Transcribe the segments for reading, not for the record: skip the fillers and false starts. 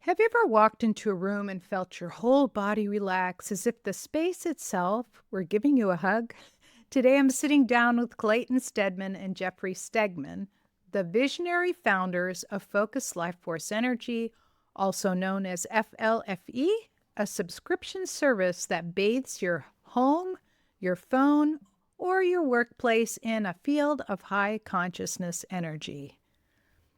Have you ever walked into a room and felt your whole body relax as if the space itself were giving you a hug? Today I'm sitting down with Clayton Stedman and Jeffrey Stegman, the visionary founders of Focus Life Force Energy, also known as FLFE, a subscription service that bathes your home, your phone, or your workplace in a field of high consciousness energy.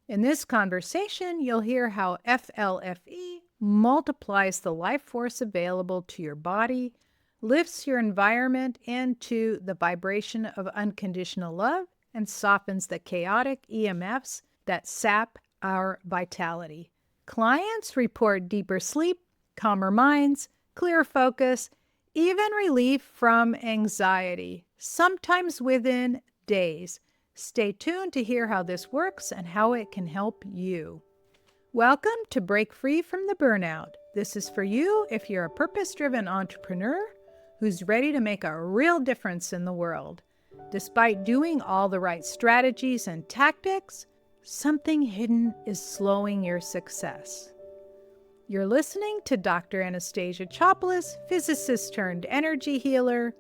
In this conversation, you'll hear how FLFE multiplies the life force available to your body, lifts your environment into the vibration of unconditional love, and softens the chaotic EMFs that sap our vitality. Clients report deeper sleep, calmer minds, clear focus, even relief from anxiety, sometimes within days. Stay tuned to hear how this works and how it can help you. Welcome to Break Free from the Burnout. This is for you if you're a purpose-driven entrepreneur who's ready to make a real difference in the world. Despite doing all the right strategies and tactics, something hidden is slowing your success. You're listening to Dr. Anastasia Chopelas, physicist turned energy healer,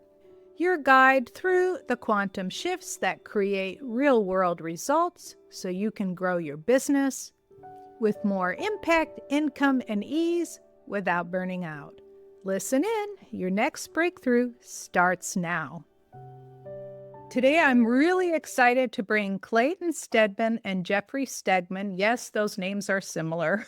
your guide through the quantum shifts that create real-world results so you can grow your business with more impact, income, and ease without burning out. Listen in. Your next breakthrough starts now. Today, I'm really excited to bring Clayton Stedman and Jeffrey Stegman. Yes, those names are similar.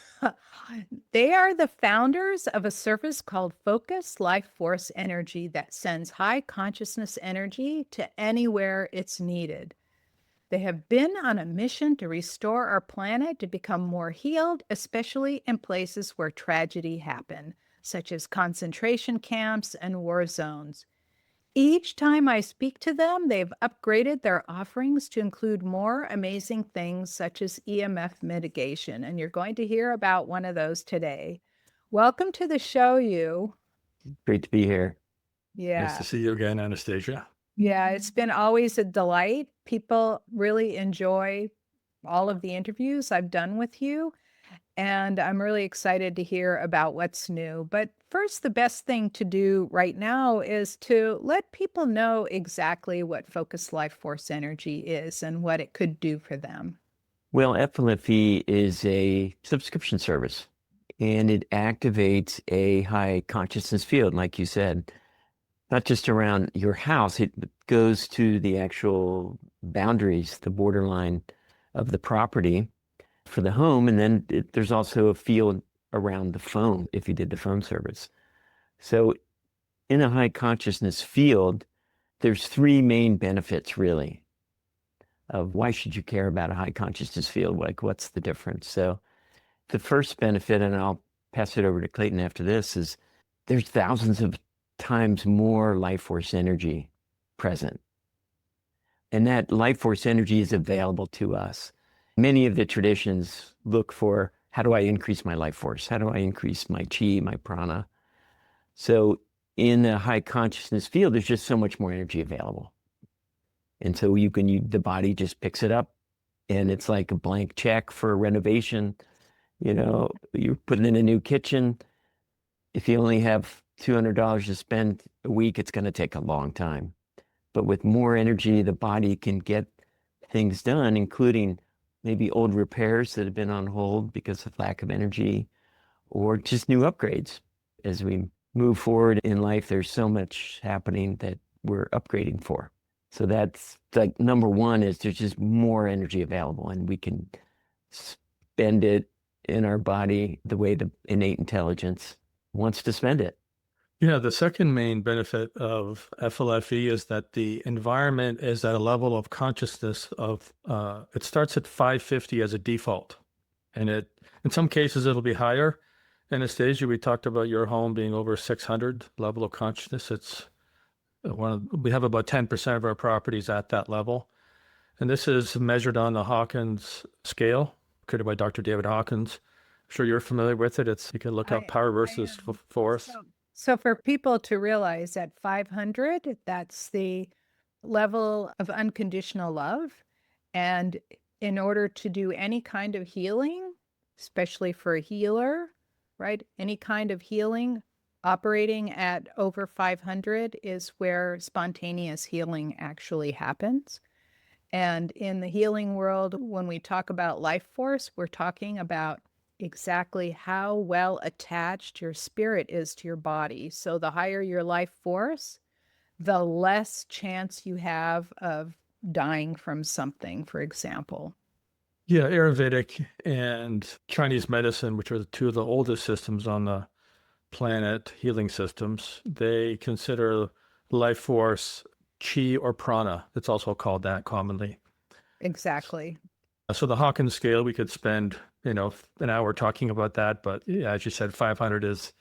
They are the founders of a service called Focus Life Force Energy that sends high consciousness energy to anywhere it's needed. They have been on a mission to restore our planet to become more healed, especially in places where tragedy happened, such as concentration camps and war zones. Each time I speak to them, they've upgraded their offerings to include more amazing things such as EMF mitigation, and you're going to hear about one of those today. Welcome to the show, you. Great to be here. Nice to see you again, Anastasia. Yeah, it's been always a delight. People really enjoy all of the interviews I've done with you, and I'm really excited to hear about what's new. But first, the best thing to do right now is to let people know exactly what Focus Life Force Energy is and what it could do for them. Well, FLFE is a subscription service, and it activates a high consciousness field, like you said, not just around your house. It goes to the actual boundaries, the borderline of the property for the home. And then there's also a field around the phone if you did the phone service. So in a high consciousness field, there's three main benefits really of why should you care about a high consciousness field? Like, what's the difference? So the first benefit, and I'll pass it over to Clayton after this, is there's thousands of times more life force energy present. And that life force energy is available to us. Many of the traditions look for, how do I increase my life force? How do I increase my chi, my prana? So in a high consciousness field, there's just so much more energy available. And so the body just picks it up, and it's like a blank check for a renovation. You know, you're putting in a new kitchen. If you only have $200 to spend a week, it's going to take a long time. But with more energy, the body can get things done, including maybe old repairs that have been on hold because of lack of energy, or just new upgrades. As we move forward in life, there's so much happening that we're upgrading for. So that's like number one, is there's just more energy available, and we can spend it in our body the way the innate intelligence wants to spend it. Yeah, the second main benefit of FLFE is that the environment is at a level of consciousness of, it starts at 550 as a default. And in some cases, it'll be higher. Anastasia, we talked about your home being over 600 level of consciousness. We have about 10% of our properties at that level. And this is measured on the Hawkins scale, created by Dr. David Hawkins. I'm sure you're familiar with it. You can look up power versus force. So for people to realize at 500, that's the level of unconditional love. And in order to do any kind of healing, especially for a healer, right? Any kind of healing operating at over 500 is where spontaneous healing actually happens. And in the healing world, when we talk about life force, we're talking about exactly how well attached your spirit is to your body. So the higher your life force, the less chance you have of dying from something, for example. Yeah, Ayurvedic and Chinese medicine, which are the two of the oldest systems on the planet, healing systems, they consider life force chi or prana. It's also called that commonly. Exactly. So the Hawkins scale, we could spend, an hour talking about that, but yeah, as you said, 500 is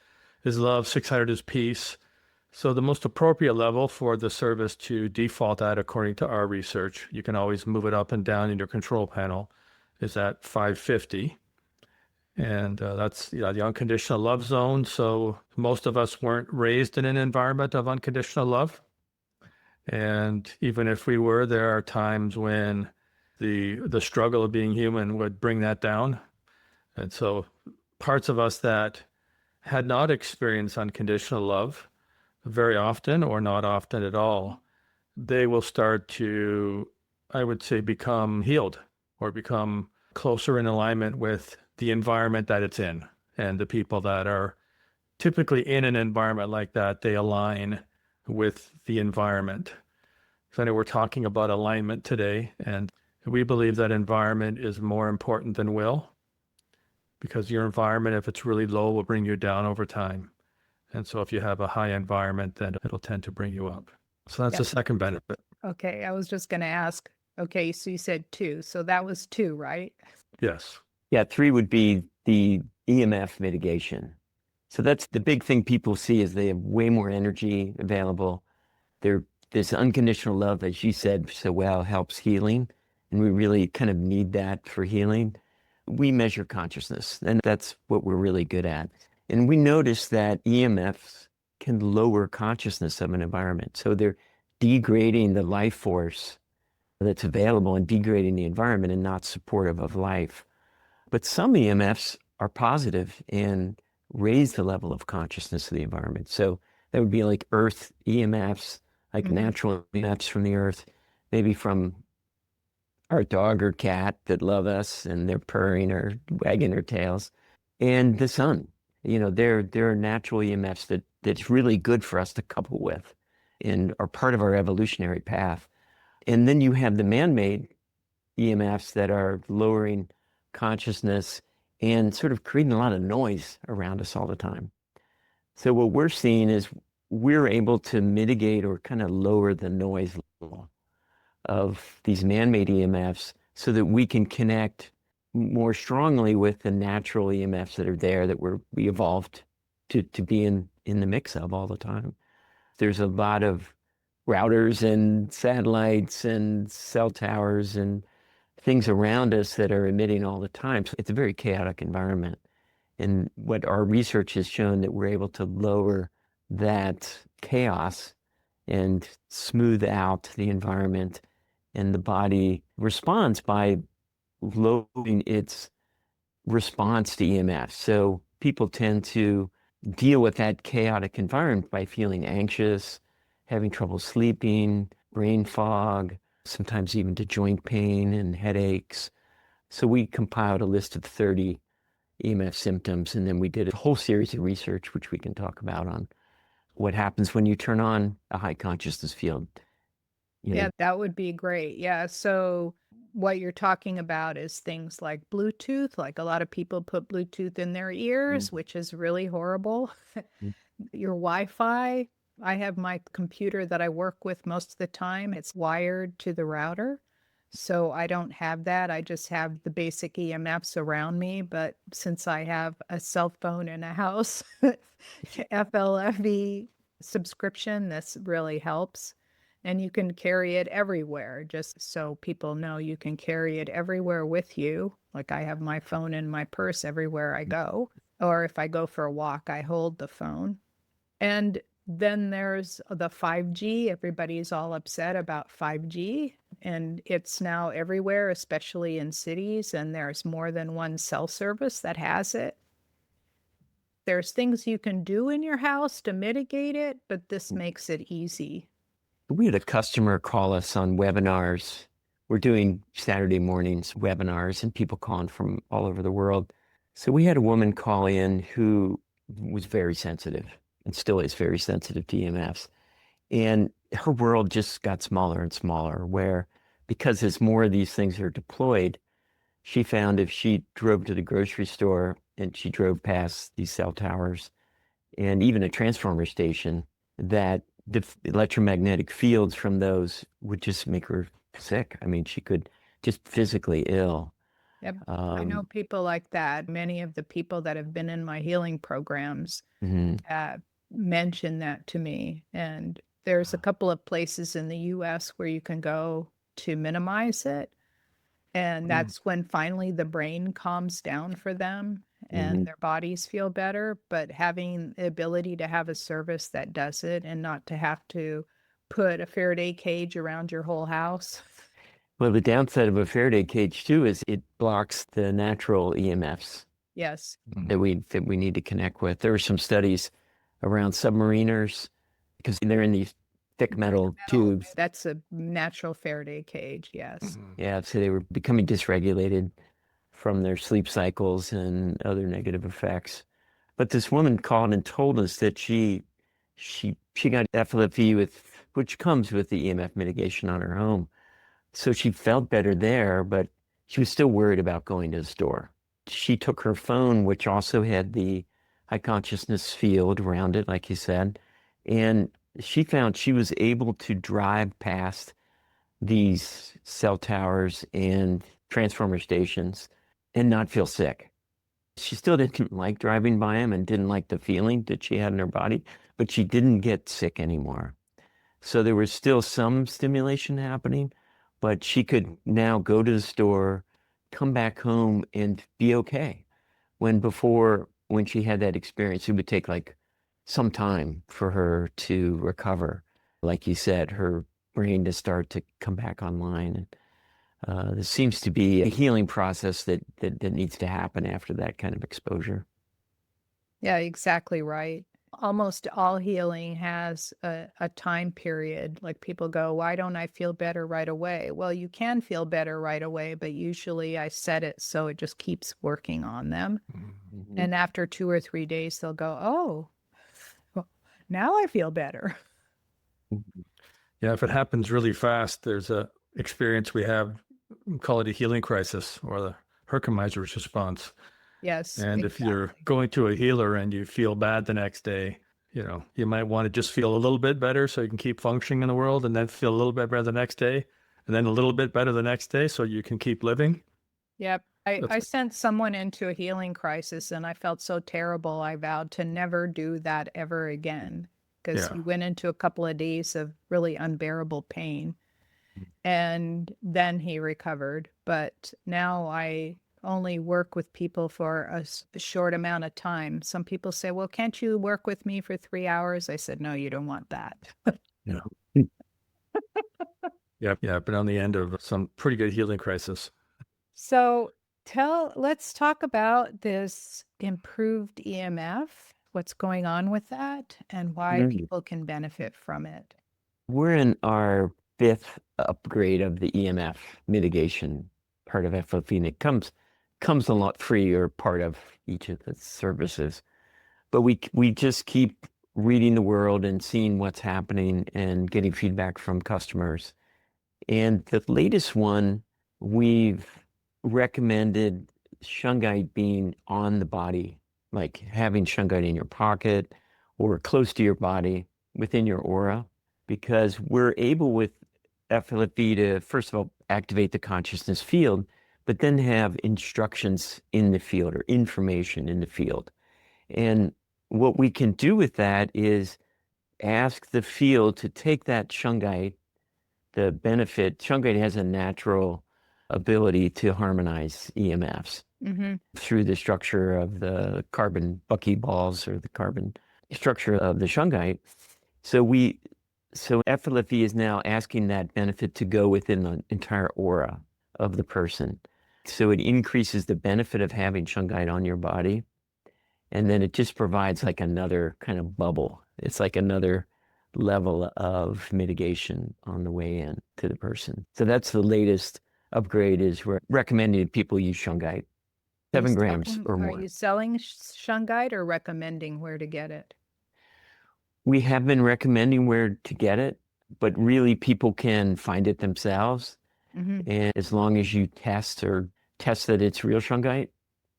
love, 600 is peace. So the most appropriate level for the service to default at, according to our research, you can always move it up and down in your control panel, is at 550. And that's the unconditional love zone. So most of us weren't raised in an environment of unconditional love. And even if we were, there are times when the struggle of being human would bring that down. And so parts of us that had not experienced unconditional love very often or not often at all, they will start to, I would say, become healed or become closer in alignment with the environment that it's in. And the people that are typically in an environment like that, they align with the environment. So I know we're talking about alignment today, and we believe that environment is more important than will, because your environment, if it's really low, will bring you down over time. And so if you have a high environment, then it'll tend to bring you up. So that's the second benefit. Okay, I was just going to ask. Okay, so you said 2. So that was 2, right? Yes. Yeah, 3 would be the EMF mitigation. So that's the big thing people see is they have way more energy available. This unconditional love, as you said so well, helps healing. And we really kind of need that for healing. We measure consciousness, and that's what we're really good at. And we notice that EMFs can lower consciousness of an environment. So they're degrading the life force that's available and degrading the environment and not supportive of life. But some EMFs are positive and raise the level of consciousness of the environment. So that would be like earth EMFs, like natural EMFs from the earth, maybe from our dog or cat that love us and they're purring or wagging their tails, and the sun. There are natural EMFs that's really good for us to couple with and are part of our evolutionary path. And then you have the man-made EMFs that are lowering consciousness and sort of creating a lot of noise around us all the time. So what we're seeing is we're able to mitigate or kind of lower the noise level of these man-made EMFs so that we can connect more strongly with the natural EMFs that are there that we evolved to be in the mix of all the time. There's a lot of routers and satellites and cell towers and things around us that are emitting all the time. So it's a very chaotic environment. And what our research has shown that we're able to lower that chaos and smooth out the environment, and the body responds by lowering its response to EMF. So people tend to deal with that chaotic environment by feeling anxious, having trouble sleeping, brain fog, sometimes even to joint pain and headaches. So we compiled a list of 30 EMF symptoms, and then we did a whole series of research, which we can talk about, on what happens when you turn on a high consciousness field. Yeah, that would be great. Yeah. So what you're talking about is things like Bluetooth. Like a lot of people put Bluetooth in their ears, which is really horrible. Your Wi-Fi. I have my computer that I work with most of the time. It's wired to the router. So I don't have that. I just have the basic EMFs around me. But since I have a cell phone in a house, FLFE subscription, this really helps. And you can carry it everywhere, just so people know you can carry it everywhere with you. Like I have my phone in my purse everywhere I go. Or if I go for a walk, I hold the phone. And then there's the 5G. Everybody's all upset about 5G, and it's now everywhere, especially in cities, and there's more than one cell service that has it. there's things you can do in your house to mitigate it, but this makes it easy. We had a customer call us on webinars. We're doing Saturday mornings webinars and people calling from all over the world. So we had a woman call in who was very sensitive and still is very sensitive to EMFs. And her world just got smaller and smaller, where because as more of these things are deployed, she found if she drove to the grocery store and she drove past these cell towers and even a transformer station, that the electromagnetic fields from those would just make her sick. I mean, she could just physically ill. Yep. I know people like that. Many of the people that have been in my healing programs mention that to me. And there's a couple of places in the US where you can go to minimize it. And that's when finally the brain calms down for them and their bodies feel better. But having the ability to have a service that does it and not to have to put a Faraday cage around your whole house. Well, the downside of a Faraday cage too is it blocks the natural EMFs Yes. that we need to connect with. There were some studies around submariners because they're in these thick metal tubes. That's a natural Faraday cage, yes. Yeah, so they were becoming dysregulated from their sleep cycles and other negative effects. But this woman called and told us that she got FLFE which comes with the EMF mitigation on her home. So she felt better there, but she was still worried about going to the store. She took her phone, which also had the high consciousness field around it, like you said, and she found she was able to drive past these cell towers and transformer stations and not feel sick. She still didn't like driving by them and didn't like the feeling that she had in her body, but she didn't get sick anymore. So there was still some stimulation happening, but she could now go to the store, come back home and be okay. When she had that experience, it would take like some time for her to recover. Like you said, her brain to start to come back online. And there seems to be a healing process that needs to happen after that kind of exposure. Yeah, exactly right. Almost all healing has a time period. Like people go, why don't I feel better right away? Well, you can feel better right away, but usually I set it so it just keeps working on them. And after 2 or 3 days, they'll go, oh, well, now I feel better. Yeah, if it happens really fast, there's a experience we have, we call it a healing crisis or the Herkimer's response. Yes. And if you're going to a healer and you feel bad the next day, you might want to just feel a little bit better so you can keep functioning in the world, and then feel a little bit better the next day, and then a little bit better the next day so you can keep living. Yep. I sent someone into a healing crisis and I felt so terrible. I vowed to never do that ever again because he went into a couple of days of really unbearable pain. And then he recovered. But now I only work with people for a short amount of time. Some people say, well, can't you work with me for 3 hours? I said, no, you don't want that. Yeah. Yeah, been on the end of some pretty good healing crisis. So let's talk about this improved EMF, what's going on with that, and why people can benefit from it. We're in our 5th upgrade of the EMF mitigation part of FLFE, and it comes a lot free or part of each of the services. But we just keep reading the world and seeing what's happening and getting feedback from customers. And the latest one, we've recommended Shungite being on the body, like having Shungite in your pocket or close to your body within your aura, because we're able with FLFE to, first of all, activate the consciousness field, but then have instructions in the field or information in the field. And what we can do with that is ask the field to take that Shungite, the benefit. Shungite has a natural ability to harmonize EMFs through the structure of the carbon buckyballs or the carbon structure of the Shungite. So FLFE is now asking that benefit to go within the entire aura of the person. So it increases the benefit of having Shungite on your body. And then it just provides like another kind of bubble. It's like another level of mitigation on the way in to the person. So that's the latest upgrade is we're recommending people use Shungite, 7 grams or Are more. you selling Shungite or recommending where to get it? We have been recommending where to get it, but really people can find it themselves. Mm-hmm. And as long as you test that it's real Shungite,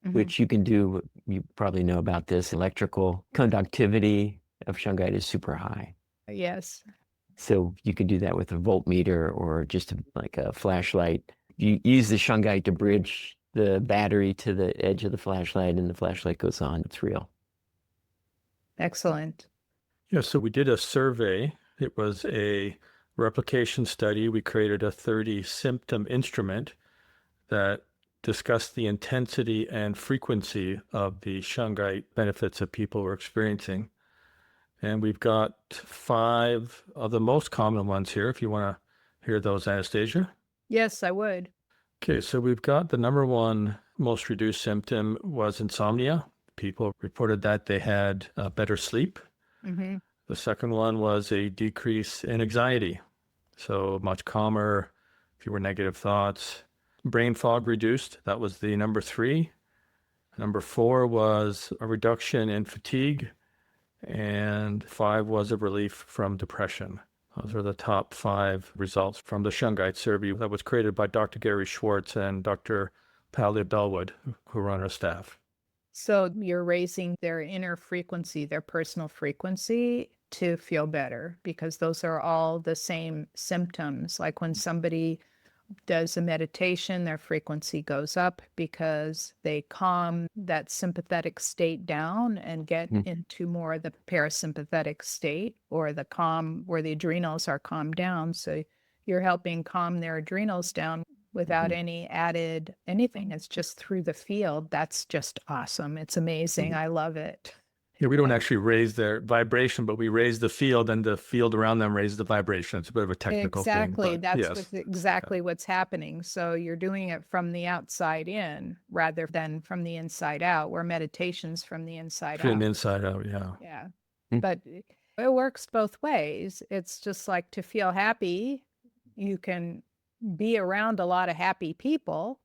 Mm-hmm. which you can do, you probably know about this, electrical conductivity of Shungite is super high. Yes. So you can do that with a voltmeter or just like a flashlight. You use the Shungite to bridge the battery to the edge of the flashlight and the flashlight goes on. It's real. Excellent. Yeah, so we did a survey. It was a replication study. We created a 30 symptom instrument that discussed the intensity and frequency of the Shungite benefits that people were experiencing. And we've got 5 of the most common ones here, if you want to hear those, Anastasia. Yes, I would. Okay, so we've got the number one most reduced symptom was insomnia. People reported that they had better sleep. Mm-hmm. The second one was a decrease in anxiety. So much calmer, fewer negative thoughts. Brain fog reduced. That was the number 3. Number 4 was a reduction in fatigue. And 5 was a relief from depression. Those are the top 5 results from the Shungite survey that was created by Dr. Gary Schwartz and Dr. Palia Bellwood, who run our staff. So you're raising their inner frequency, their personal frequency to feel better, because those are all the same symptoms. Like when somebody does a meditation, their frequency goes up because they calm that sympathetic state down and get into more of the parasympathetic state, or the calm where the adrenals are calmed down. So you're helping calm their adrenals down without any added anything. It's just through the field. That's just awesome. It's amazing. I love it. Yeah, we don't actually raise their vibration, but we raise the field, and the field around them raises the vibration. It's a bit of a technical Exactly. thing. That's exactly what's happening. So you're doing it from the outside in rather than from the inside out, where meditation's from the inside From out. the inside out, yeah. Yeah. But it works both ways. It's just like to feel happy, you can be around a lot of happy people,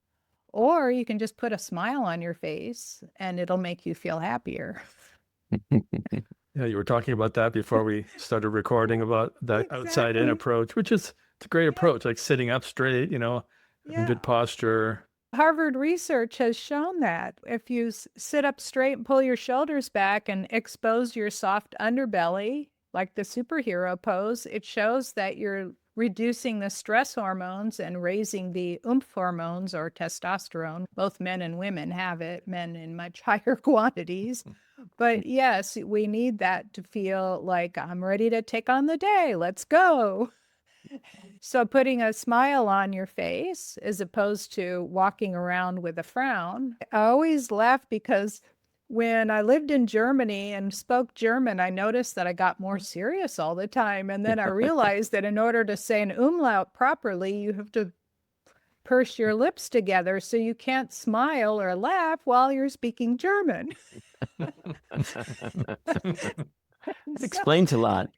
or you can just put a smile on your face and it'll make you feel happier. Yeah, you were talking about that before we started recording about that outside in Exactly. approach, which is it's a great approach, like sitting up straight, having Yeah. good posture. Harvard research has shown that if you sit up straight and pull your shoulders back and expose your soft underbelly, like the superhero pose, it shows that you're reducing the stress hormones and raising the oomph hormones or testosterone. Both men and women have it, men in much higher quantities. But yes, we need that to feel like I'm ready to take on the day. Let's go. So putting a smile on your face as opposed to walking around with a frown. I always laugh because when I lived in Germany and spoke German, I noticed that I got more serious all the time. And then I realized that in order to say an umlaut properly, you have to purse your lips together, so you can't smile or laugh while you're speaking German. It explains a lot.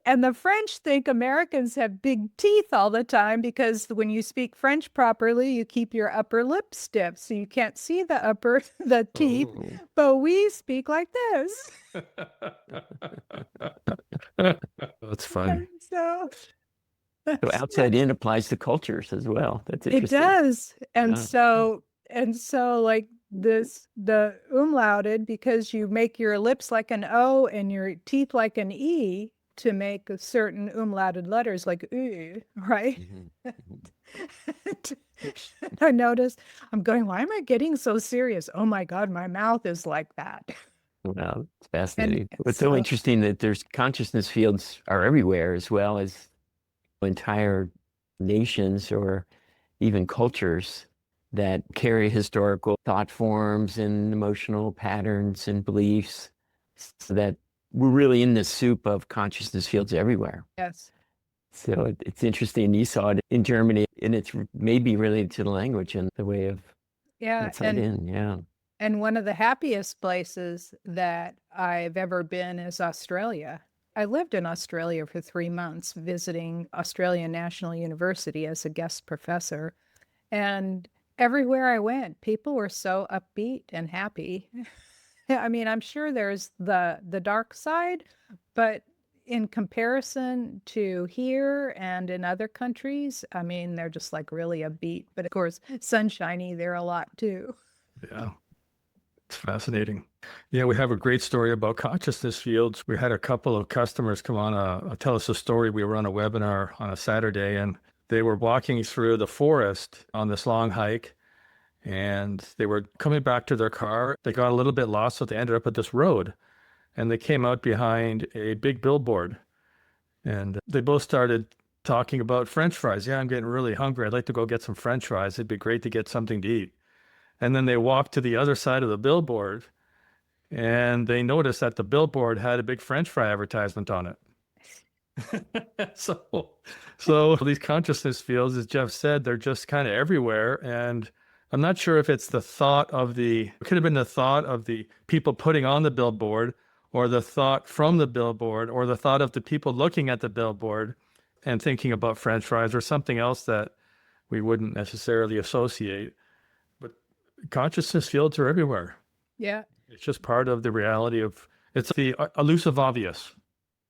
And the French think Americans have big teeth all the time because when you speak French properly, you keep your upper lip stiff, so you can't see the teeth. Oh. But we speak like this. That's funny. So outside in applies to cultures as well. That's it interesting. does. And Yeah. so like the umlauted, because you make your lips like an O and your teeth like an E to make a certain umlauted letters like U, right? I noticed, I'm going, why am I getting so serious? Oh my God, my mouth is like that. Well, it's fascinating. And It's so interesting that there's consciousness fields are everywhere, as well as entire nations or even cultures that carry historical thought forms and emotional patterns and beliefs, so that we're really in the soup of consciousness fields everywhere. yes. So it's interesting. You saw it in Germany, and it's maybe related to the language and the way of Yeah. outside in. Yeah. And one of the happiest places that I've ever been is Australia. I lived in Australia for 3 months, visiting Australian National University as a guest professor. And everywhere I went, people were so upbeat and happy. I mean, I'm sure there's the dark side, but in comparison to here and in other countries, I mean, they're just like really upbeat. But of course, sunshiny there a lot too. Yeah. It's fascinating. Yeah, we have a great story about consciousness fields. We had a couple of customers come on tell us a story. We were on a webinar on a Saturday, and they were walking through the forest on this long hike, and they were coming back to their car. They got a little bit lost, so they ended up at this road, and they came out behind a big billboard, and they both started talking about French fries. Yeah, I'm getting really hungry. I'd like to go get some French fries. It'd be great to get something to eat. And then they walked to the other side of the billboard, and they noticed that the billboard had a big French fry advertisement on it. So these consciousness fields, as Jeff said, they're just kind of everywhere. And I'm not sure if it's it could have been the thought of the people putting on the billboard, or the thought from the billboard, or the thought of the people looking at the billboard and thinking about French fries, or something else that we wouldn't necessarily associate. Consciousness fields are everywhere. Yeah. It's just part of the reality of, it's the elusive obvious.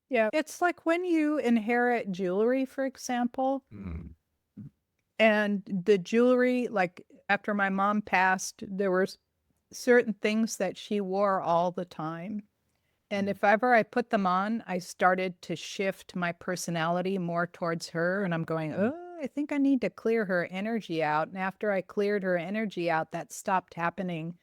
Yeah. It's like when you inherit jewelry, for example, and the jewelry, like after my mom passed, there were certain things that she wore all the time. And if ever I put them on, I started to shift my personality more towards her. And I'm going, oh, I think I need to clear her energy out. And after I cleared her energy out, that stopped happening.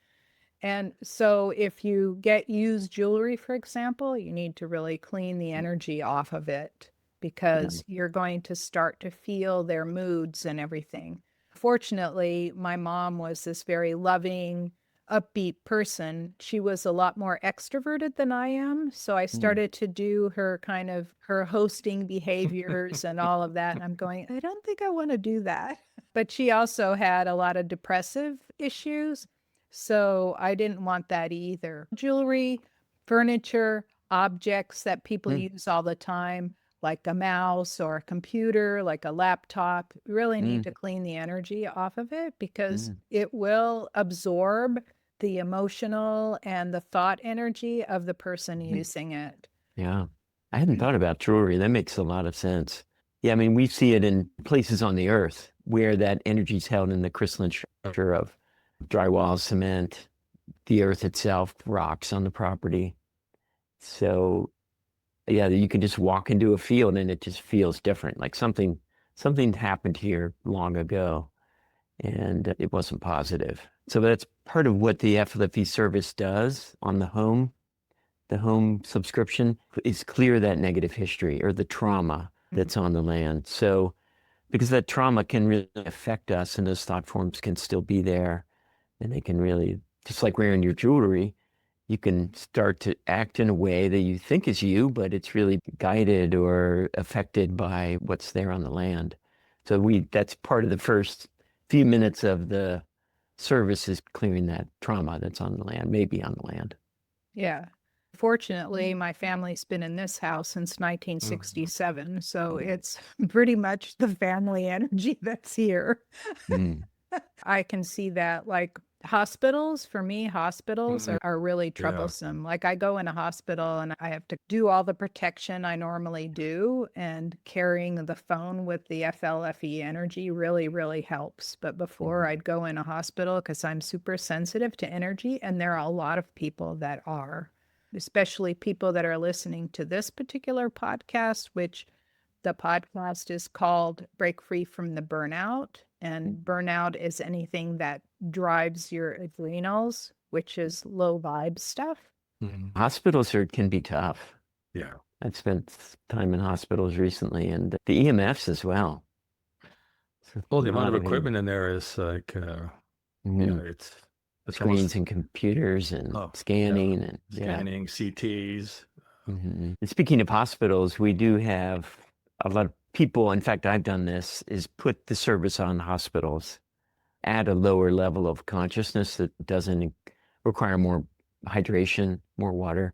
And so if you get used jewelry, for example, you need to really clean the energy off of it, because you're going to start to feel their moods and everything. Fortunately, my mom was this very loving, upbeat person. She was a lot more extroverted than I am. So I started to do her hosting behaviors and all of that. And I'm going, I don't think I want to do that. But she also had a lot of depressive issues. So I didn't want that either. Jewelry, furniture, objects that people use all the time, like a mouse or a computer, like a laptop, you really need to clean the energy off of it, because it will absorb the emotional and the thought energy of the person using it. Yeah. I hadn't thought about jewelry. That makes a lot of sense. Yeah, I mean, we see it in places on the earth where that energy is held in the crystalline structure of drywall, cement, the earth itself, rocks on the property. So yeah, you can just walk into a field and it just feels different. Like something happened here long ago and it wasn't positive. So that's part of what the FLFE service does on the home subscription, is clear that negative history or the trauma that's on the land. So because that trauma can really affect us, and those thought forms can still be there, and they can really, just like wearing your jewelry, you can start to act in a way that you think is you, but it's really guided or affected by what's there on the land. So that's part of the first few minutes of the service, is clearing that trauma that's on the land, maybe on the land. Yeah. Fortunately, my family's been in this house since 1967, so it's pretty much the family energy that's here. I can see that, like hospitals, for me, hospitals are really troublesome. Like I go in a hospital and I have to do all the protection I normally do, and carrying the phone with the FLFE energy really, really helps. But before I'd go in a hospital, because I'm super sensitive to energy, and there are a lot of people that are, especially people that are listening to this particular podcast, which the podcast is called Break Free from the Burnout. And burnout is anything that drives your adrenals, which is low vibe stuff. Hospitals can be tough. Yeah. I've spent time in hospitals recently, and the EMFs as well. Well, the amount of equipment in there is like, it's screens and computers and scanning and scanning, CTs. And speaking of hospitals, we do have a lot of people, in fact, I've done this, is put the service on hospitals at a lower level of consciousness that doesn't require more hydration, more water.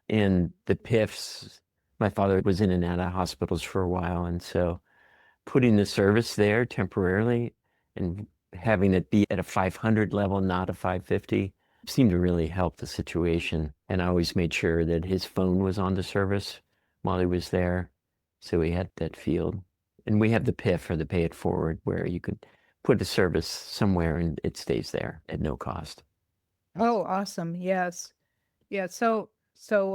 And the PIFs, my father was in and out of hospitals for a while. And so putting the service there temporarily and having it be at a 500 level, not a 550, seemed to really help the situation. And I always made sure that his phone was on the service while he was there. So he had that field. And we have the PIF, or the pay it forward, where you could put a service somewhere and it stays there at no cost. Oh, awesome. Yes. Yeah. So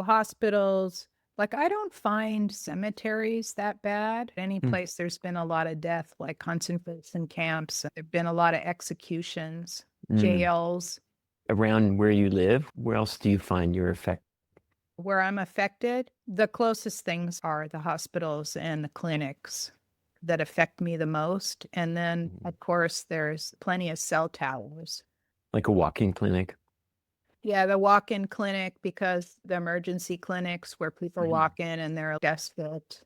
hospitals, like I don't find cemeteries that bad. Any place there's been a lot of death, like concentration camps, there've been a lot of executions, jails. Around where you live, where else do you find your effect? Where I'm affected, the closest things are the hospitals and the clinics that affect me the most. And then, of course, there's plenty of cell towers. Like a walk-in clinic? Yeah, the walk-in clinic, because the emergency clinics where people walk in and they're desperate,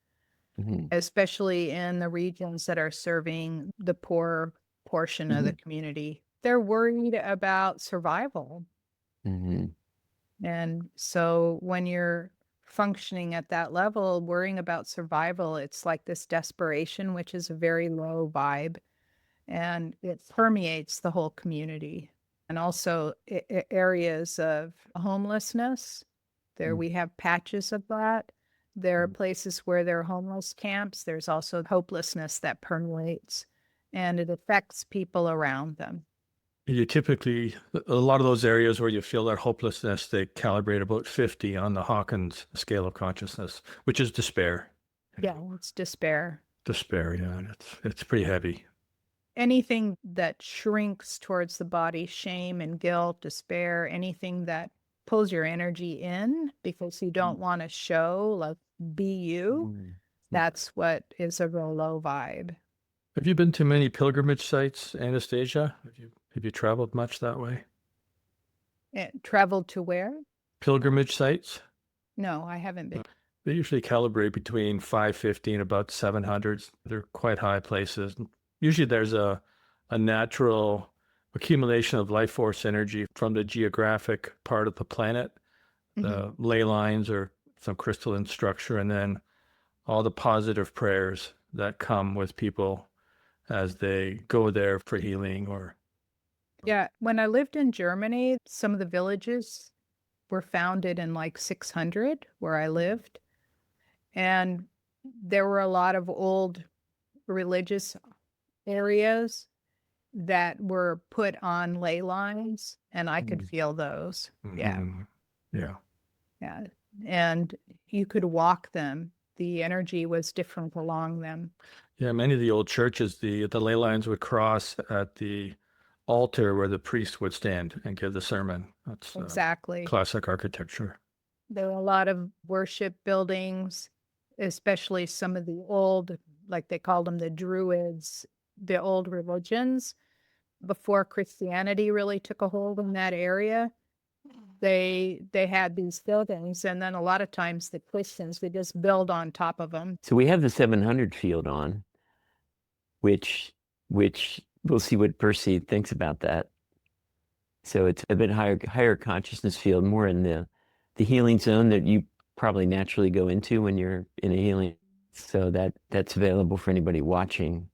especially in the regions that are serving the poor portion of the community. They're worried about survival. And so when you're functioning at that level, worrying about survival, it's like this desperation, which is a very low vibe, and it permeates the whole community. And also areas of homelessness. There we have patches of that. There are places where there are homeless camps. There's also hopelessness that permeates, and it affects people around them. You typically, a lot of those areas where you feel that hopelessness, they calibrate about 50 on the Hawkins scale of consciousness, which is despair. Yeah, it's despair. Despair, yeah, it's pretty heavy. Anything that shrinks towards the body, shame and guilt, despair, anything that pulls your energy in because you don't want to show, like, be you, that's what is a real low vibe. Have you been to many pilgrimage sites, Anastasia? Have you traveled much that way? Traveled to where? Pilgrimage sites? No, I haven't been. They usually calibrate between 550 and about 700. They're quite high places. Usually there's a natural accumulation of life force energy from the geographic part of the planet, the ley lines or some crystalline structure, and then all the positive prayers that come with people as they go there for healing or... Yeah, when I lived in Germany, some of the villages were founded in like 600 where I lived. And there were a lot of old religious areas that were put on ley lines, and I could feel those. Yeah. Yeah. Yeah. And you could walk them. The energy was different along them. Yeah, many of the old churches, the ley lines would cross at the altar where the priest would stand and give the sermon. That's exactly classic architecture. There were a lot of worship buildings, especially some of the old, like they called them the Druids, the old religions. Before Christianity really took a hold in that area, they had these buildings, and then a lot of times the Christians would just build on top of them. So we have the 700 field on, which we'll see what Percy thinks about that. So it's a bit higher consciousness field, more in the healing zone that you probably naturally go into when you're in a healing. So that's available for anybody watching.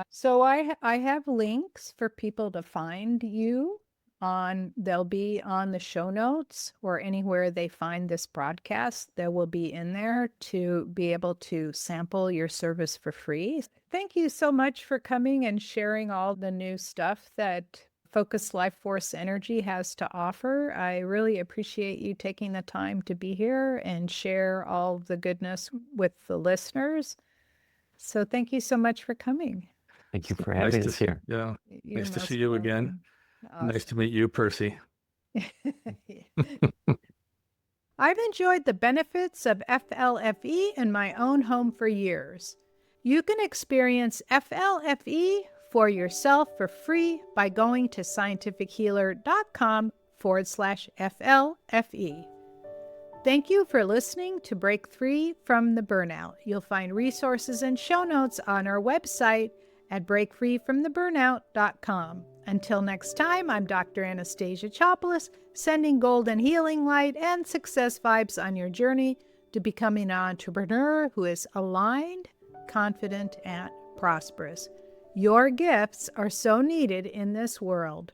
So I have links for people to find you on. They'll be on the show notes or anywhere they find this broadcast. There will be in there to be able to sample your service for free. Thank you so much for coming and sharing all the new stuff that Focused Life Force Energy has to offer. I really appreciate you taking the time to be here and share all the goodness with the listeners. So thank you so much for coming. Thank you for having us here. Yeah. You're nice to most see you again. welcome. Awesome. Nice to meet you, Percy. I've enjoyed the benefits of FLFE in my own home for years. You can experience FLFE for yourself for free by going to scientifichealer.com/FLFE. Thank you for listening to Break Free from the Burnout. You'll find resources and show notes on our website at breakfreefromtheburnout.com. Until next time, I'm Dr. Anastasia Chopelas, sending golden healing light and success vibes on your journey to becoming an entrepreneur who is aligned, confident, and prosperous. Your gifts are so needed in this world.